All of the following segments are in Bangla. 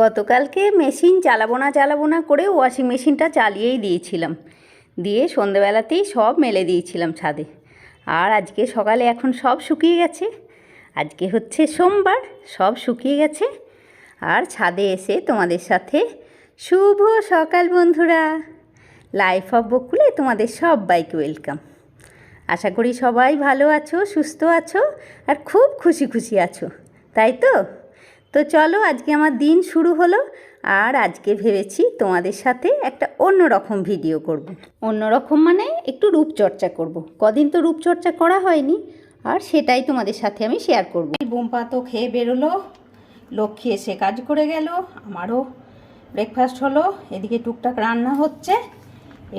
গতকালকে মেশিন চালাবো না করে ওয়াশিং মেশিনটা চালিয়েই দিয়েছিলাম, দিয়ে সন্ধেবেলাতেই সব মেলে দিয়েছিলাম ছাদে। আর আজকে সকালে এখন সব শুকিয়ে গেছে। আজকে হচ্ছে সোমবার, সব শুকিয়ে গেছে। আর ছাদে এসে তোমাদের সাথে শুভ সকাল বন্ধুরা, লাইফ অফ বকুলে তোমাদের সবাইকে ওয়েলকাম। আশা করি সবাই ভালো আছো, সুস্থ আছো আর খুব খুশি খুশি আছো, তাই তো? তো চলো, আজকে আমার দিন শুরু হলো। আর আজকে ভেবেছি তোমাদের সাথে একটা অন্যরকম ভিডিও করব। অন্যরকম মানে একটু রূপচর্চা করব। কদিন তো রূপচর্চা করা হয়নি, আর সেটাই তোমাদের সাথে আমি শেয়ার করব। বোম্পা তো খেয়ে বেরোলো, লক্ষ্মী এসে কাজ করে গেল, আমারও ব্রেকফাস্ট হলো, এদিকে টুকটাক রান্না হচ্ছে।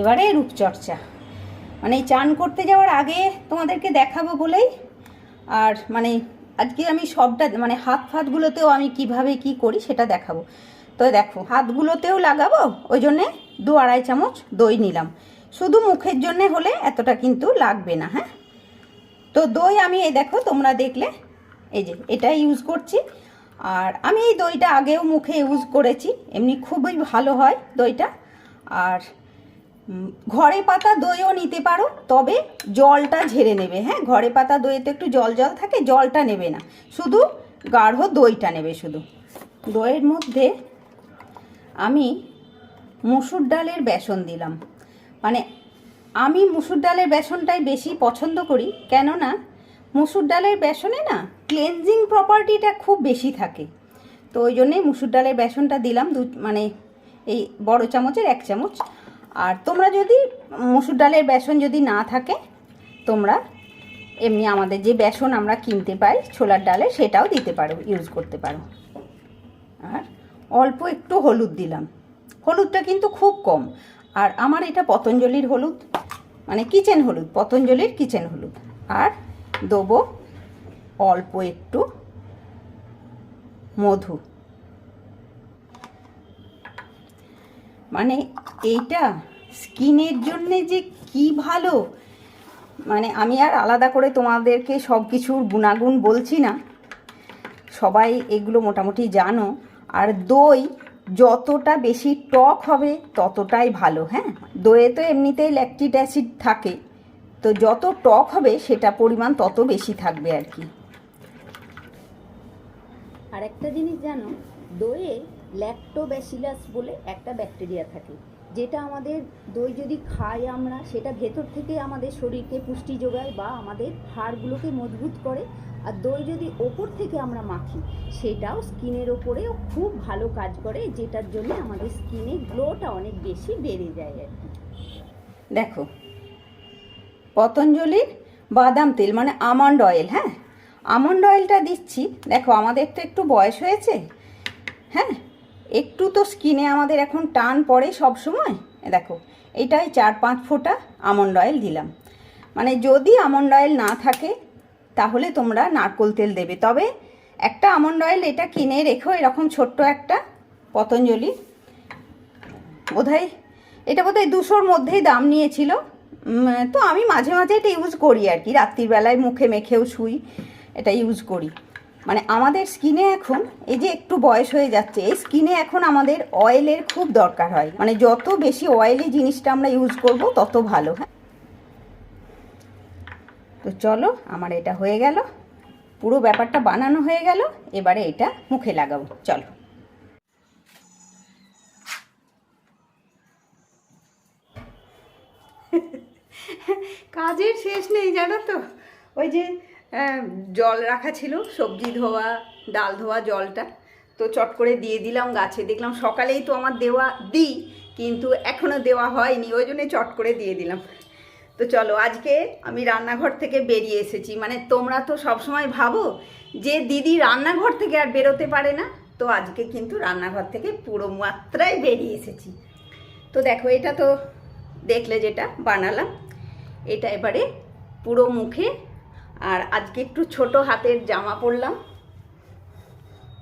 এবারে রূপচর্চা মানে চান করতে যাওয়ার আগে তোমাদেরকে দেখাবো বলেই, আর মানে আজকে আমি সবটা মানে হাত ফাতগুলোতেও আমি কিভাবে কি করি সেটা দেখাবো। তো দেখো, হাতগুলোতেও লাগাবো, ওই জন্যে 2-2.5 চামচ দই নিলাম। শুধু মুখের জন্যে হলে এতটা কিন্তু লাগবে না। হ্যাঁ, তো দই আমি এই দেখো, তোমরা দেখলে এই যে এটা ইউজ করছি। আর আমি এই দইটা আগেও মুখে ইউজ করেছি, এমনি খুবই ভালো হয় দইটা। আর ঘরে পাতা দইও নিতে পারো, তবে জলটা ঝেড়ে নেবে। হ্যাঁ, ঘরে পাতা দইতে একটু জল জল থাকে, জলটা নেবে না, শুধু গাঢ় দইটা নেবে। শুধু দইয়ের মধ্যে আমি মুসুর ডালের বেসন দিলাম। মানে আমি মুসুর ডালের বেসনটাই বেশি পছন্দ করি, কেননা মুসুর ডালের বেসনে না ক্লেনজিং প্রপার্টিটা খুব বেশি থাকে। তো ওই জন্যেই মুসুর ডালের বেসনটা দিলাম, মানে এই বড় চামচের 1 চামচ। আর তোমরা যদি মুসুর ডালের বেসন যদি না থাকে, তোমরা এমনি আমাদের যে বেসন আমরা কিনতে পাই ছোলার ডালে, সেটাও দিতে পারো, ইউজ করতে পারো। আর অল্প একটু হলুদ দিলাম, হলুদটা কিন্তু খুব কম। আর আমার এটা পতঞ্জলির হলুদ, মানে কিচেন হলুদ, পতঞ্জলির কিচেন হলুদ। আর দেবো অল্প একটু মধু। মানে এইটা স্কিনের জন্যে যে কি ভালো, মানে আমি আর আলাদা করে তোমাদেরকে সব কিছুর গুণাগুণ বলছি না, সবাই এগুলো মোটামুটি জানো। আর দই যতটা বেশি টক হবে ততটাই ভালো। হ্যাঁ, দইয়ে তো এমনিতেই ল্যাকটিক অ্যাসিড থাকে, তো যত টক হবে সেটা পরিমাণ তত বেশি থাকবে আর কি। আর একটা জিনিস জানো, দইয়ে ল্যাক্টোব্যাসিলাস বলে একটা ব্যাকটেরিয়া থাকে, যেটা আমাদের দই যদি খাই আমরা, সেটা ভেতর থেকে আমাদের শরীরকে পুষ্টি যোগায় বা আমাদের হাড়গুলোকে মজবুত করে। আর দই যদি ওপর থেকে আমরা মাখি, সেটাও স্কিনের ওপরেও খুব ভালো কাজ করে, যেটার জন্য আমাদের স্কিনে গ্লোটা অনেক বেশি বেড়ে যায় আর কি। দেখো, পতঞ্জলির বাদাম তেল মানে আমন্ড অয়েল। হ্যাঁ, আমন্ড অয়েলটা দিচ্ছি। দেখো, আমাদের তো একটু বয়স হয়েছে, হ্যাঁ, একটু তো স্কিনে আমাদের এখন টান পড়ে সব সময়। দেখো, এইটাই 4-5 ফোঁটা আমন্ড অয়েল দিলাম। মানে যদি আমন্ড অয়েল না থাকে তাহলে তোমরা নারকেল তেল দেবে, তবে একটা আমন্ড অয়েল এটা কিনে রেখো, এরকম ছোট্ট একটা পতঞ্জলি, বোধহয় এটা বোধহয় 200-র মধ্যেই দাম নিয়েছিল। তো আমি মাঝে মাঝে এটা ইউজ করি আর কি, রাত্রিবেলায় মুখে মেখেও শুই, এটা ইউজ করি। মানে আমাদের স্কিনে এখন এই যে একটু বয়স হয়ে যাচ্ছে, এই স্কিনে এখন আমাদের অয়েলের খুব দরকার হয়। মানে যত বেশি অয়েলি জিনিসটা আমরা ইউজ করব তত ভালো। হ্যাঁ, তো চলো, আমার এটা হয়ে গেল, পুরো ব্যাপারটা বানানো হয়ে গেল। এবারে এটা মুখে লাগাবো, চলো। কাজের শেষ নেই জানো তো। ওই যে জল রাখা ছিল, সবজি ধোয়া ডাল ধোয়া জলটা, তো চট করে দিয়ে দিলাম গাছে। দেখলাম সকালেই তো আমার দেওয়া দিই, কিন্তু এখনও দেওয়া হয়নি, ওই জন্যে চট করে দিয়ে দিলাম। তো চলো, আজকে আমি রান্নাঘর থেকে বেরিয়ে এসেছি। মানে তোমরা তো সবসময় ভাবো যে দিদি রান্নাঘর থেকে আর বেরোতে পারে না, তো আজকে কিন্তু রান্নাঘর থেকে পুরো মাত্রায় বেরিয়ে এসেছি। তো দেখো, এটা তো দেখলে যেটা বানালাম, এটা এবারে পুরো মুখে। আর আজকে একটু ছোট হাতের জামা পরলাম,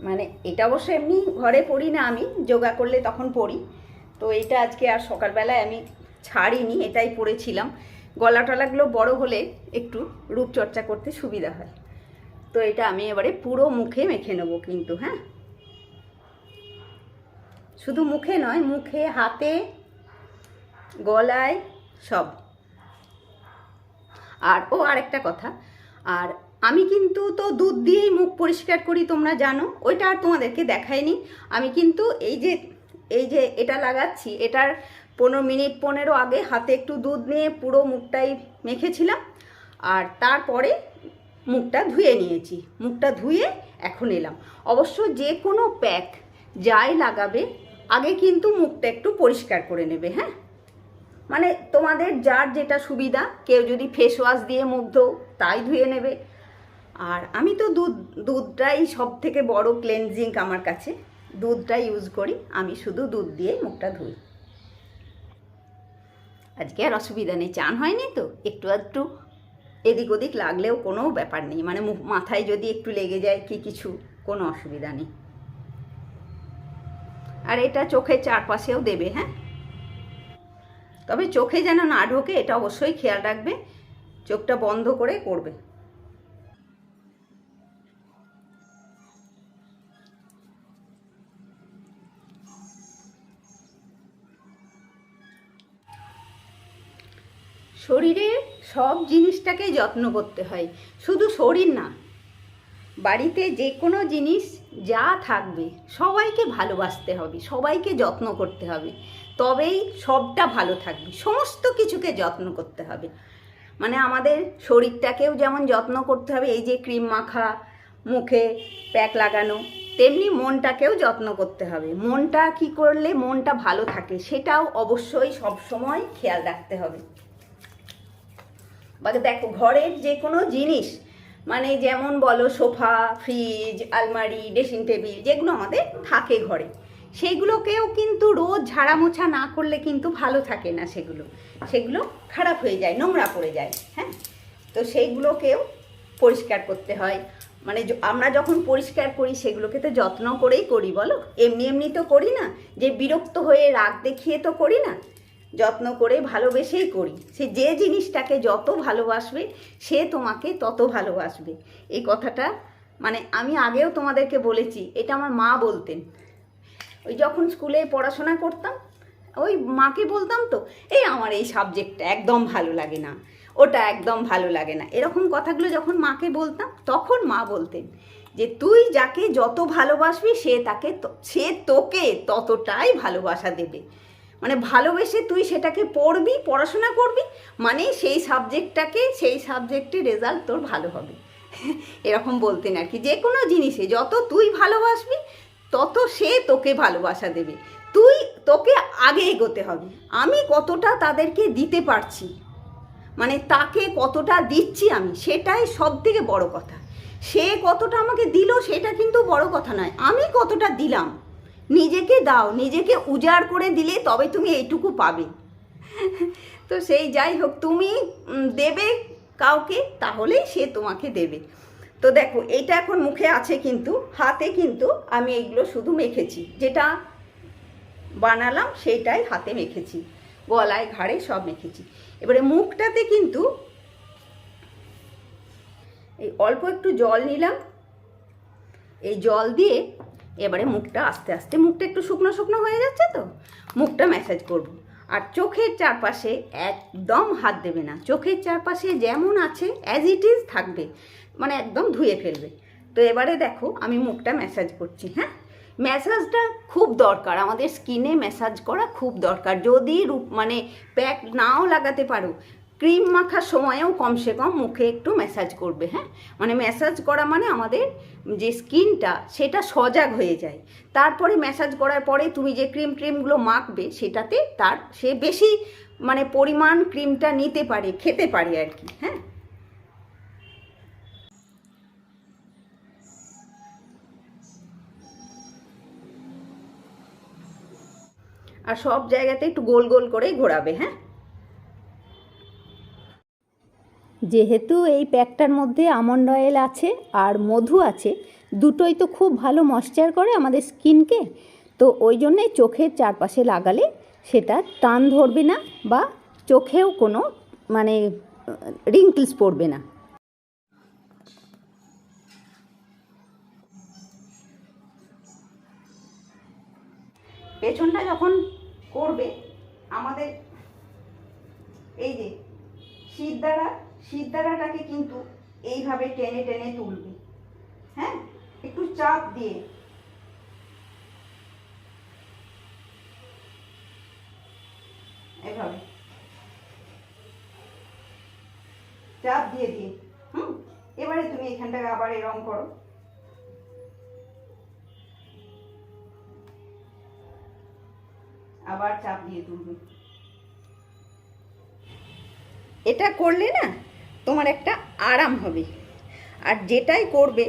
মানে এটা অবশ্য এমনি ঘরে পরি না, আমি যোগা করলে তখন পরি। তো এটা আজকে আর সকালবেলায় আমি ছাড়িনি, এটাই পরেছিলাম। গলা টলাগুলো বড় হলে একটু রূপচর্চা করতে সুবিধা হয়। তো এটা আমি এবারে পুরো মুখে মেখে নেবো কিন্তু। হ্যাঁ, শুধু মুখে নয়, মুখে, হাতে, গলায়, সব। আর আরেকটা কথা, আর আমি কিন্তু তো দুধ দিয়েই মুখ পরিষ্কার করি, তোমরা জানো, ওইটা আর তোমাদেরকে দেখাইনি। আমি কিন্তু এই যে এটা লাগাচ্ছি, এটার 15 মিনিট আগে হাতে একটু দুধ নিয়ে পুরো মুখটাই মেখেছিলাম, আর তারপরে মুখটা ধুয়ে নিয়েছি। মুখটা ধুয়ে এখন এলাম। অবশ্য যে কোনো প্যাক যাই লাগাবে আগে কিন্তু মুখটা একটু পরিষ্কার করে নেবে, হ্যাঁ। মানে তোমাদের যার যেটা সুবিধা, কেউ যদি ফেস ওয়াশ দিয়ে মুখ ধো তাই ধুয়ে নেবে। আর আমি তো দুধটাই সব থেকে বড় ক্লেনজিং আমার কাছে, দুধটা ইউজ করি। আমি শুধু দুধ দিয়ে মুখটা ধুই। আজকে আর অসুবিধা নেই, চান হয়নি তো, একটু একটু এদিক ওদিক লাগলেও কোনো ব্যাপার নেই, মানে মাথায় যদি একটু লেগে যায় কি কিছু, কোনো অসুবিধা নেই। আর এটা চোখের চারপাশেও দেবে, হ্যাঁ, তবে চোখে যেন না ঢোকে এটা অবশ্যই খেয়াল রাখবে, চোখটা বন্ধ করে করবে। শরীরে সব জিনিসটাকে যত্ন করতে হয়, শুধু শরীর না, বাড়িতে যে কোনো জিনিস যা থাকবে সবাইকে ভালোবাসতে হবে, সবাইকে যত্ন করতে হবে, তবেই সবটা ভালো থাকবে। সমস্ত কিছুকে যত্ন করতে হবে, মানে আমাদের শরীরটাকেও যেমন যত্ন করতে হবে, এই যে ক্রিম মাখা, মুখে প্যাক লাগানো, তেমনি মনটাকেও যত্ন করতে হবে। মনটা কি করলে মনটা ভালো থাকে সেটাও অবশ্যই সব সময় খেয়াল রাখতে হবে। বা দেখো, ঘরের যে কোনো জিনিস, মানে যেমন বলো সোফা, ফ্রিজ, আলমারি, ড্রেসিং টেবিল, যেগুলো আমাদের থাকে ঘরে, সেগুলোকেও কিন্তু রোজ ঝাড়া মোছা না করলে কিন্তু ভালো থাকে না, সেগুলো খারাপ হয়ে যায়, নোংরা পড়ে যায়, হ্যাঁ। তো সেইগুলোকেও পরিষ্কার করতে হয়। মানে আমরা যখন পরিষ্কার করি সেগুলোকে তো যত্ন করেই করি, বলো, এমনি এমনি তো করি না, যে বিরক্ত হয়ে রাগ দেখিয়ে তো করি না, যত্ন করে ভালোবেসেই করি। সে যে জিনিসটাকে যত ভালোবাসবে সে তোমাকে তত ভালোবাসবে। এই কথাটা মানে আমি আগেও তোমাদেরকে বলেছি, এটা আমার মা বলতেন। ওই যখন স্কুলে পড়াশোনা করতাম, ওই মাকে বলতাম তো, এই আমার এই সাবজেক্টটা একদম ভালো লাগে না, ওটা একদম ভালো লাগে না, এরকম কথাগুলো যখন মাকে বলতাম তখন মা বলতেন যে তুই যাকে যত ভালোবাসবি সে তোকে ততটাই ভালোবাসা দেবে। মানে ভালোবেসে তুই সেটাকে পড়বি, পড়াশোনা করবি, মানে সেই সাবজেক্টের রেজাল্ট তোর ভালো হবে। এরকম বলতেন আর কি। যে কোনো জিনিসে যত তুই ভালোবাসবি তত সে তোকে ভালোবাসা দেবে। তোকে আগে এগোতে হবে। আমি কতটা তাদেরকে দিতে পারছি, মানে তাকে কতটা দিচ্ছি আমি, সেটাই সব থেকে বড় কথা। সে কতটা আমাকে দিল সেটা কিন্তু বড় কথা নয়, আমি কতটা দিলাম। নিজেকে দাও, নিজেকে উজাড় করে দিলে তবে তুমি এইটুকু পাবে। তো সেই যাই হোক, তুমি দেবে কাউকে, তাহলেই সে তোমাকে দেবে। তো দেখো, এইটা এখন মুখে আছে, কিন্তু হাতে কিন্তু আমি এইগুলো শুধু মেখেছি, যেটা বানালাম সেইটাই হাতে মেখেছি, গলায়, ঘাড়ে সব মেখেছি। এবারে মুখটাতে কিন্তু এই অল্প একটু জল নিলাম, এই জল দিয়ে এবারে মুখটা আস্তে আস্তে, মুখটা একটু শুকনো শুকনো হয়ে যাচ্ছে তো, মুখটা ম্যাসাজ করব। আর চোখের চারপাশে একদম হাত দেবে না, চোখের চারপাশে যেমন আছে অ্যাজ ইট ইজ থাকবে, মানে একদম ধুয়ে ফেলবে। তো এবারে দেখো আমি মুখটা ম্যাসাজ করছি, হ্যাঁ। ম্যাসাজটা খুব দরকার, আমাদের স্কিনে ম্যাসাজ করা খুব দরকার। যদি মানে প্যাক নাও লাগাতে পারো, ক্রিম মাখার সময়ও কমসে কম মুখে একটু ম্যাসাজ করবে, হ্যাঁ। মানে ম্যাসাজ করা মানে আমাদের যে স্কিনটা সেটা সজাগ হয়ে যায়। তারপরে ম্যাসাজ করার পরে তুমি যে ক্রিমগুলো মাখবে সেটাতে সে বেশি মানে পরিমাণ ক্রিমটা নিতে পারে, খেতে পারে আর কি, হ্যাঁ। আর সব জায়গাতে একটু গোল গোল করেই ঘোরাবে, হ্যাঁ। যেহেতু এই প্যাকটার মধ্যে আমন্ড অয়েল আছে আর মধু আছে, দুটোই তো খুব ভালো ময়েশ্চার করে আমাদের স্কিনকে, তো ওই জন্যে চোখের চারপাশে লাগালে সেটা টান ধরবে না বা চোখেও কোনো মানে রিঙ্কলস পড়বে না। পেছনটা যখন করবে আমাদের এই যে শিরদাঁড়াটাকে কিন্তু এইভাবে টেনে টেনে তুলবে, হ্যাঁ, একটু চাপ দিয়ে। এভাবে চাপ দিয়ে দিয়ে এবারে তুমি এখানটাকে আবার এরকম করো, আবার চাপ দিয়ে তুলবে। এটা করলে না তোমার একটা আরাম হবে, আর যেটাই করবে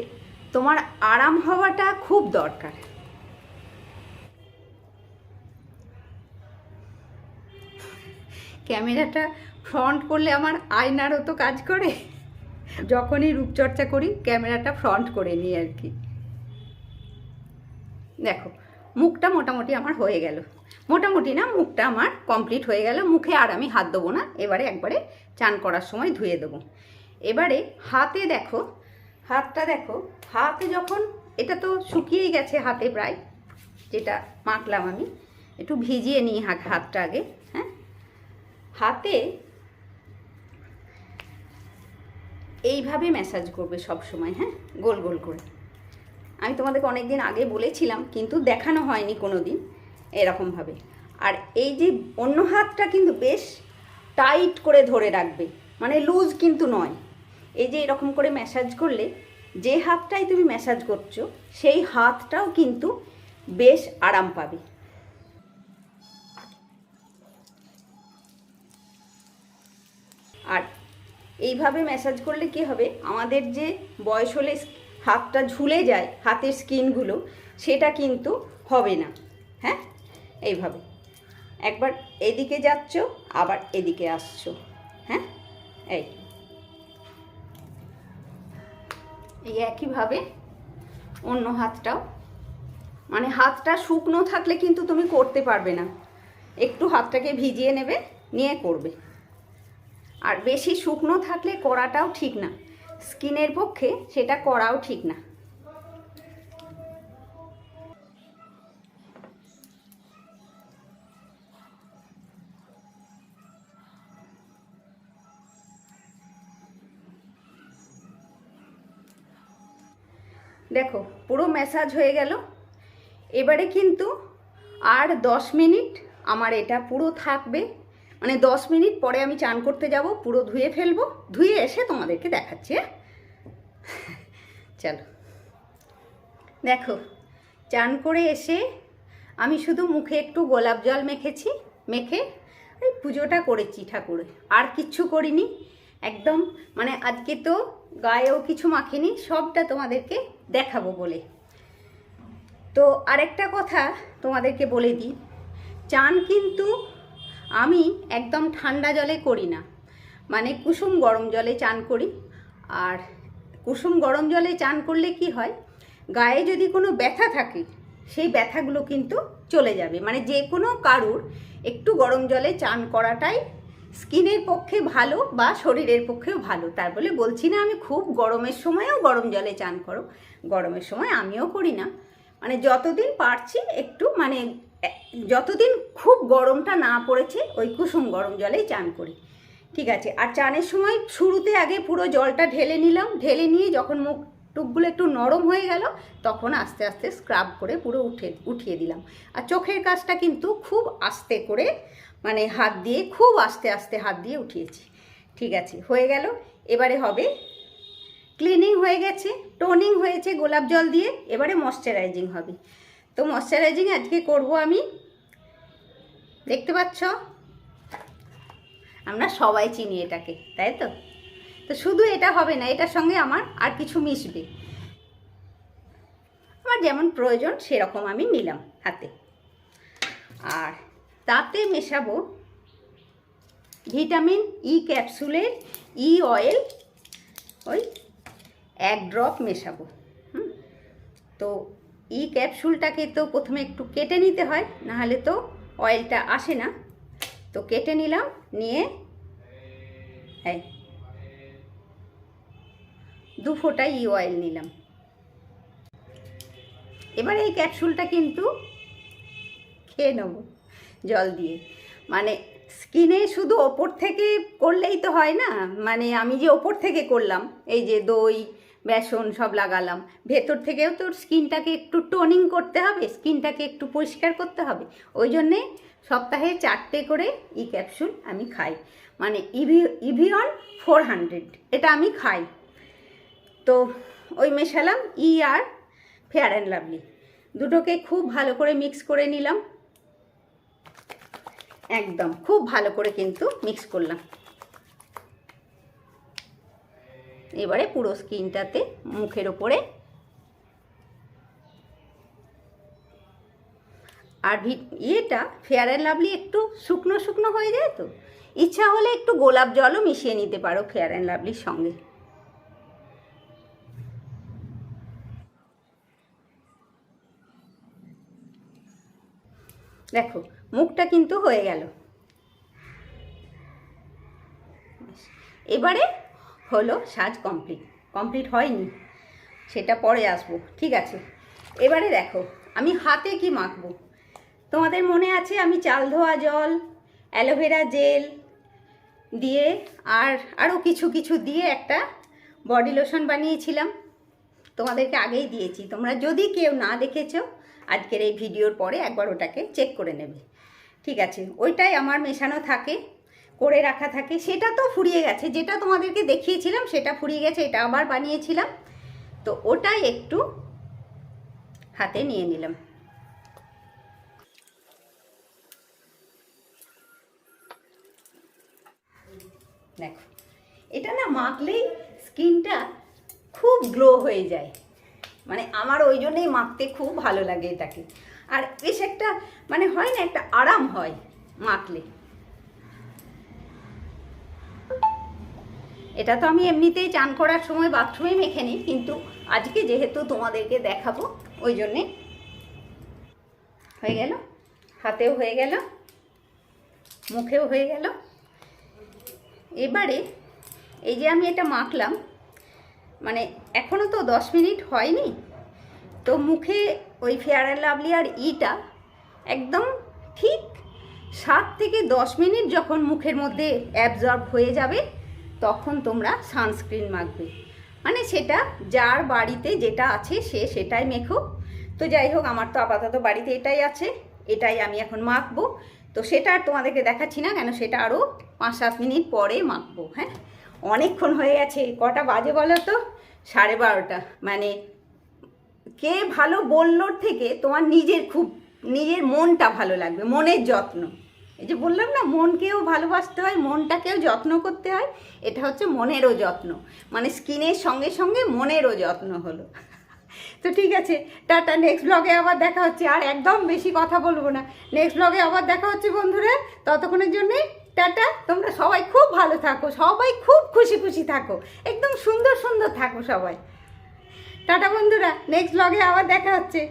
তোমার আরাম হওয়াটা খুব দরকার। ক্যামেরাটা ফ্রন্ট করলে আমার আয়নারও তো কাজ করে, যখনই রূপচর্চা করি ক্যামেরাটা ফ্রন্ট করে নিই আর কি। দেখো মুখটা মোটামুটি আমার হয়ে গেল, মোটামুটি না, মুখটা আমার কমপ্লিট হয়ে গেল। মুখে আর আমি হাত দেবো না, এবারে একবারে চান করার সময় ধুয়ে দেবো। এবারে হাতে দেখো, হাতটা দেখো, হাতে যখন এটা তো শুকিয়েই গেছে হাতে প্রায়, যেটা মাখলাম আমি একটু ভিজিয়ে নিই হাতটা আগে। হ্যাঁ, হাতে এইভাবে ম্যাসাজ করবে সব সময়, হ্যাঁ, গোল গোল করে। আমি তোমাদেরকে অনেক দিন আগে বলেছিলাম, কিন্তু দেখানো হয়নি কোনো দিন এরকমভাবে। আর এই যে অন্য হাতটা কিন্তু বেশ টাইট করে ধরে রাখবে, মানে লুজ কিন্তু নয়। এই যে এরকম করে ম্যাসাজ করলে যে হাতটাই তুমি ম্যাসাজ করছো সেই হাতটাও কিন্তু বেশ আরাম পাবে। আর এইভাবে ম্যাসাজ করলে কি হবে, আমাদের যে বয়স হলে হাতটা ঝুলে যায়, হাতের স্কিনগুলো, সেটা কিন্তু হবে না। হ্যাঁ, এইভাবে একবার এদিকে যাচ্ছ আবার এদিকে আসছো, হ্যাঁ, এই একইভাবে অন্য হাতটাও। মানে হাতটা শুকনো থাকলে কিন্তু তুমি করতে পারবে না, একটু হাতটাকে ভিজিয়ে নেবে, নিয়ে করবে। আর বেশি শুকনো থাকলে করাটাও ঠিক না, স্কিনের পক্ষে সেটা করাও ঠিক না। দেখো পুরো ম্যাসাজ হয়ে গেল। এবারে কিন্তু আর 10 মিনিট আমার এটা পুরো থাকবে, মানে 10 মিনিট পরে আমি চান করতে যাব, পুরো ধুয়ে ফেলবো, ধুয়ে এসে তোমাদেরকে দেখাচ্ছি। হ্যাঁ, চলো। দেখো চান করে এসে আমি শুধু মুখে একটু গোলাপ জল মেখেছি, মেখে এই পুজোটা করেছি ঠাকুরের, আর কিচ্ছু করিনি একদম। মানে আজকে তো গায়েও কিছু মাখিনি, সবটা তোমাদেরকে দেখাবো বলে। তো আরেকটা কথা তোমাদেরকে বলে দিই, চান কিন্তু আমি একদম ঠান্ডা জলে করি না, মানে কুসুম গরম জলে চান করি। আর কুসুম গরম জলে চান করলে কি হয়, গায়ে যদি কোনো ব্যথা থাকে সেই ব্যথাগুলো কিন্তু চলে যাবে। মানে যে কোনো কারুর একটু গরম জলে চান করাটাই স্কিনের পক্ষে ভালো বা শরীরের পক্ষেও ভালো। তার বলে বলছি না আমি খুব গরমের সময়ও গরম জলে চান করো, গরমের সময় আমিও করি না। মানে যতদিন পারছি একটু, মানে যতদিন খুব গরমটা না পড়েছে ওই কুসুম গরম জলেই চান করি, ঠিক আছে। আর চানের সময় শুরুতে আগে পুরো জলটা ঢেলে নিলাম, ঢেলে নিয়ে যখন মুখ টুকগুলো একটু নরম হয়ে গেল তখন আস্তে আস্তে স্ক্রাব করে পুরো উঠিয়ে দিলাম। আর চোখের কাজটা কিন্তু খুব আস্তে করে, মানে হাত দিয়ে খুব আস্তে আস্তে হাত দিয়ে উঠিয়েছি, ঠিক আছে, হয়ে গেল। এবারে হবে ক্লিনিং হয়ে গেছে, টোনিং হয়েছে গোলাপ জল দিয়ে, এবারে ময়শ্চারাইজিং হবে। তো ময়শ্চারাইজিং আজকে করব আমি, দেখতে পাচ্ছ আমরা সবাই চিনি এটাকে, তাই তো। তো শুধু এটা হবে না, এটার সঙ্গে আমার আর কিছু মিশবে, আমার যেমন প্রয়োজন সেরকম আমি নিলাম হাতে। আর তাতে মেশাবো ভিটামিন ই ক্যাপসুলের ই অয়েল, ওই 1 ড্রপ মেশাবো। তো ই ক্যাপসুলটাকে তো প্রথমে একটু কেটে নিতে হয়, নাহলে তো অয়েলটা আসে না। তো কেটে নিলাম, নিয়ে এই 2 ফোঁটা ই অয়েল নিলাম। এবার এই ক্যাপসুলটা কিন্তু খেয়ে নেবো জল দিয়ে। মানে স্কিনে শুধু ওপর থেকে করলেই তো হয় না, মানে আমি যে ওপর থেকে করলাম, এই যে দই বেসন সব লাগালাম, ভেতর থেকেও তো স্কিনটাকে একটু টোনিং করতে হবে, স্কিনটাকে একটু পরিষ্কার করতে হবে। ওই জন্যে সপ্তাহে 4টে করে ক্যাপসুল আমি খাই, মানে ইভিয়ন 400 এটা আমি খাই। তো ওই মেশালাম আর ফেয়ার অ্যান্ড লাভলি, দুটোকে খুব ভালো করে মিক্স করে নিলাম, একদম খুব ভালো করে কিন্তু মিক্স করলাম। এবারে পুরো স্কিনটাতে, মুখের ওপরে, আর ইয়েটা ফেয়ার অ্যান্ড লাভলি একটু শুকনো শুকনো হয়ে যায়, তো ইচ্ছা হলে একটু গোলাপ জলও মিশিয়ে নিতে পারো ফেয়ার অ্যান্ড লাভলির সঙ্গে। দেখো মুখটা কিন্তু হয়ে গেল। এবারে হলো সাজ কমপ্লিট হয়নি, সেটা পরে আসবো, ঠিক আছে। এবারে দেখো আমি হাতে কি মাখবো। তোমাদের মনে আছে আমি চাল ধোয়া জল, অ্যালোভেরা জেল দিয়ে আর আরও কিছু কিছু দিয়ে একটা বডি লোশন বানিয়েছিলাম, তোমাদেরকে আগেই দিয়েছি। তোমরা যদি কেউ না দেখেছো, আজকের এই ভিডিওর পরে একবার ওটাকে চেক করে নেবে, ঠিক আছে। ওইটাই আমার মেশানো থাকে, করে রাখা থাকে। সেটা তো ফুরিয়ে গেছে, যেটা তোমাদেরকে দেখিয়েছিলাম সেটা ফুরিয়ে গেছে, এটা আবার বানিয়েছিলাম, তো ওটাই একটু হাতে নিয়ে নিলাম। দেখো এটা না মাখলেই স্কিনটা খুব গ্লো হয়ে যায়, মানে আমার ওই জন্যই মাখতে খুব ভালো লাগে এটাকে। আর বেশ একটা মানে হয় না, একটা আরাম হয় মাখলে। এটা তো আমি এমনিতেই চান করার সময় বাথরুমে মেখে নিই, কিন্তু আজকে যেহেতু তোমাদেরকে দেখাবো ওই জন্যে হয়ে গেল, হাতেও হয়ে গেল, মুখেও হয়ে গেল। এবারে এই যে আমি এটা মাখলাম, মানে এখনও তো 10 মিনিট হয়নি, তো মুখে ওই ফেয়ার অ্যান্ড লাভলি আর ইটা একদম ঠিক 7 থেকে 10 মিনিট যখন মুখের মধ্যে অ্যাবজর্ব হয়ে যাবে, তখন তোমরা সানস্ক্রিন মাখবে। মানে সেটা যার বাড়িতে যেটা আছে সে সেটাই মেখো। তো যাই হোক, আমার তো আপাতত বাড়িতে এটাই আছে, এটাই আমি এখন মাখবো। তো সেটা আর তোমাদেরকে দেখাচ্ছি না, কেন সেটা আরও 5-7 মিনিট পরে মাখবো। হ্যাঁ, অনেকক্ষণ হয়ে গেছে। কটা বাজে বলো তো? 12:30। মানে কে ভালো বললোর থেকে তোমার নিজের মনটা ভালো লাগবে, মনের যত্ন। এই যে বললাম না, মনকেও ভালোবাসতে হয়, মনটাকেও যত্ন করতে হয়, এটা হচ্ছে মনেরও যত্ন, মানে স্কিনের সঙ্গে সঙ্গে মনেরও যত্ন হলো। তো ঠিক আছে, টাটা, নেক্সট ব্লগে আবার দেখা হচ্ছে। আর একদম বেশি কথা বলবো না, নেক্সট ব্লগে আবার দেখা হচ্ছে বন্ধুরা। ততক্ষণের জন্যে টাটা। তোমরা সবাই খুব ভালো থাকো, সবাই খুব খুশি খুশি থাকো, একদম সুন্দর সুন্দর থাকো সবাই। টাটা বন্ধুরা, নেক্সট ব্লগে আবার দেখা হচ্ছে।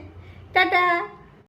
টাটা।